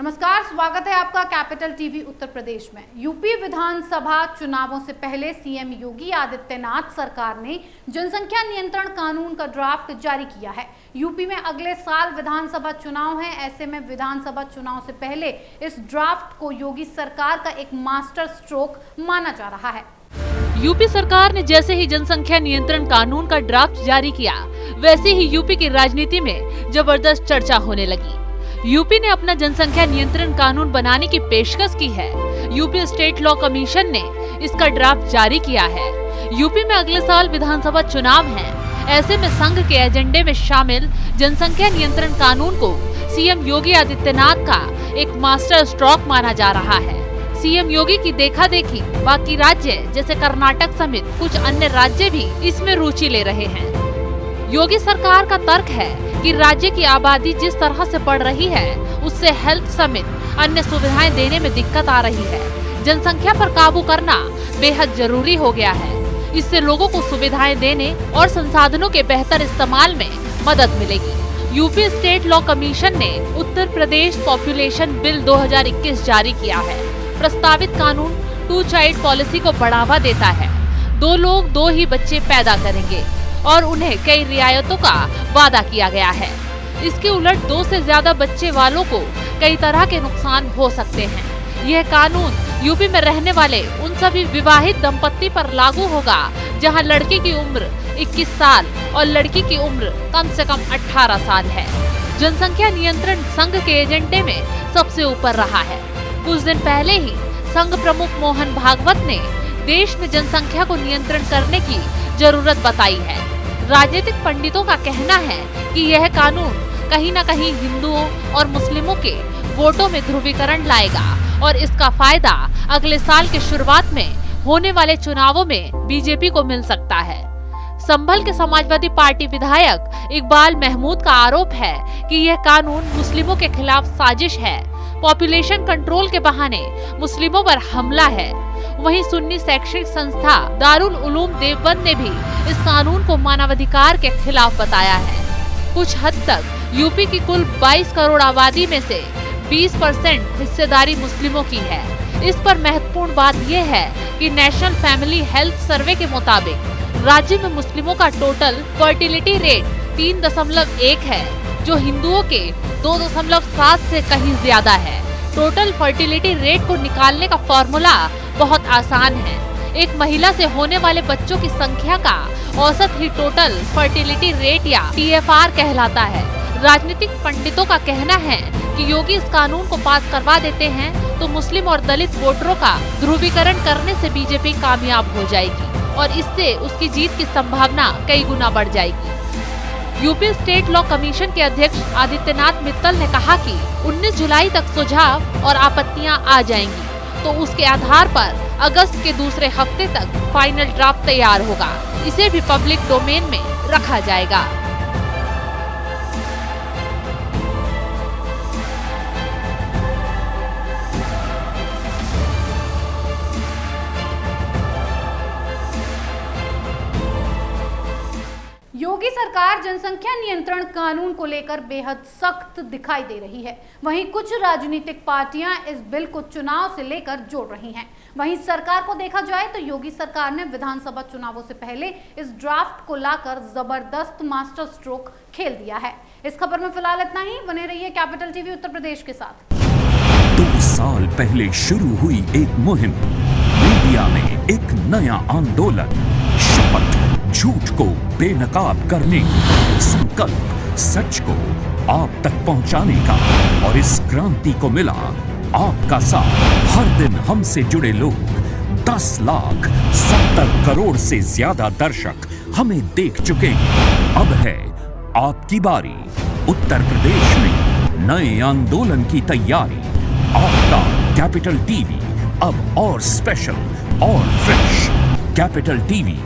नमस्कार, स्वागत है आपका कैपिटल टीवी उत्तर प्रदेश में। यूपी विधानसभा चुनावों से पहले सीएम योगी आदित्यनाथ सरकार ने जनसंख्या नियंत्रण कानून का ड्राफ्ट जारी किया है। यूपी में अगले साल विधानसभा चुनाव हैं, ऐसे में विधानसभा चुनाव से पहले इस ड्राफ्ट को योगी सरकार का एक मास्टर स्ट्रोक माना जा रहा है। यूपी सरकार ने जैसे ही जनसंख्या नियंत्रण कानून का ड्राफ्ट जारी किया, वैसे ही यूपी की राजनीति में जबरदस्त चर्चा होने लगी। यूपी ने अपना जनसंख्या नियंत्रण कानून बनाने की पेशकश की है। यूपी स्टेट लॉ कमीशन ने इसका ड्राफ्ट जारी किया है। यूपी में अगले साल विधानसभा चुनाव हैं, ऐसे में संघ के एजेंडे में शामिल जनसंख्या नियंत्रण कानून को सीएम योगी आदित्यनाथ का एक मास्टर स्ट्रोक माना जा रहा है। सीएम योगी की देखा देखी बाकी राज्य जैसे कर्नाटक समेत कुछ अन्य राज्य भी इसमें रुचि ले रहे हैं। योगी सरकार का तर्क है कि राज्य की आबादी जिस तरह से बढ़ रही है, उससे हेल्थ समेत अन्य सुविधाएं देने में दिक्कत आ रही है। जनसंख्या पर काबू करना बेहद जरूरी हो गया है। इससे लोगों को सुविधाएं देने और संसाधनों के बेहतर इस्तेमाल में मदद मिलेगी। यूपी स्टेट लॉ कमीशन ने उत्तर प्रदेश पॉपुलेशन बिल 2021 जारी किया है। प्रस्तावित कानून 2 चाइल्ड पॉलिसी को बढ़ावा देता है। 2 लोग 2 ही बच्चे पैदा करेंगे और उन्हें कई रियायतों का वादा किया गया है। इसके उलट 2 से ज्यादा बच्चे वालों को कई तरह के नुकसान हो सकते हैं। यह कानून यूपी में रहने वाले उन सभी विवाहित दंपत्ति पर लागू होगा जहां लड़के की उम्र 21 साल और लड़की की उम्र कम से कम 18 साल है। जनसंख्या नियंत्रण संघ के एजेंडे में सबसे ऊपर रहा है। कुछ दिन पहले ही संघ प्रमुख मोहन भागवत ने देश में जनसंख्या को नियंत्रण करने की जरूरत बताई है। राजनीतिक पंडितों का कहना है कि यह कानून कहीं न कहीं हिंदुओं और मुस्लिमों के वोटों में ध्रुवीकरण लाएगा और इसका फायदा अगले साल के शुरुआत में होने वाले चुनावों में बीजेपी को मिल सकता है। संभल के समाजवादी पार्टी विधायक इकबाल महमूद का आरोप है कि यह कानून मुस्लिमों के खिलाफ साजिश है। पॉपुलेशन कंट्रोल के बहाने मुस्लिमों पर हमला है। वहीं सुन्नी शैक्षणिक संस्था दारुल उलूम देवबंद ने भी इस कानून को मानवाधिकार के खिलाफ बताया है। कुछ हद तक यूपी की कुल 22 करोड़ आबादी में से 20% हिस्सेदारी मुस्लिमों की है। इस पर महत्वपूर्ण बात यह है कि नेशनल फैमिली हेल्थ सर्वे के मुताबिक राज्य में मुस्लिमों का टोटल फर्टिलिटी रेट 3.1 है, जो हिंदुओं के 2.7 से कहीं ज्यादा है। टोटल फर्टिलिटी रेट को निकालने का फॉर्मूला बहुत आसान है। एक महिला से होने वाले बच्चों की संख्या का औसत ही टोटल फर्टिलिटी रेट या TFR कहलाता है। राजनीतिक पंडितों का कहना है कि योगी इस कानून को पास करवा देते हैं तो मुस्लिम और दलित वोटरों का ध्रुवीकरण करने से बीजेपी कामयाब हो जाएगी और इससे उसकी जीत की संभावना कई गुना बढ़ जाएगी। यूपी स्टेट लॉ कमीशन के अध्यक्ष आदित्यनाथ मित्तल ने कहा कि 19 जुलाई तक सुझाव और आपत्तियां आ जाएंगी, तो उसके आधार पर अगस्त के दूसरे हफ्ते तक फाइनल ड्राफ्ट तैयार होगा। इसे भी पब्लिक डोमेन में रखा जाएगा। योगी सरकार जनसंख्या नियंत्रण कानून को लेकर बेहद सख्त दिखाई दे रही है। वहीं कुछ राजनीतिक पार्टियां इस बिल को चुनाव से लेकर जोड़ रही हैं। वहीं सरकार को देखा जाए तो योगी सरकार ने विधानसभा चुनावों से पहले इस ड्राफ्ट को लाकर जबरदस्त मास्टर स्ट्रोक खेल दिया है। इस खबर में फिलहाल इतना ही। बने रहिए कैपिटल टीवी उत्तर प्रदेश के साथ। 2 साल पहले शुरू हुई एक मुहिम, मीडिया में एक नया आंदोलन, शपथ झूठ को बेनकाब करने की, संकल्प सच को आप तक पहुंचाने का, और इस क्रांति को मिला आपका साथ। हर दिन हमसे जुड़े लोग, 10,70 करोड़ से ज्यादा दर्शक हमें देख चुके हैं। अब है आपकी बारी। उत्तर प्रदेश में नए आंदोलन की तैयारी। आपका कैपिटल टीवी अब और स्पेशल और फ्रेश। Capital TV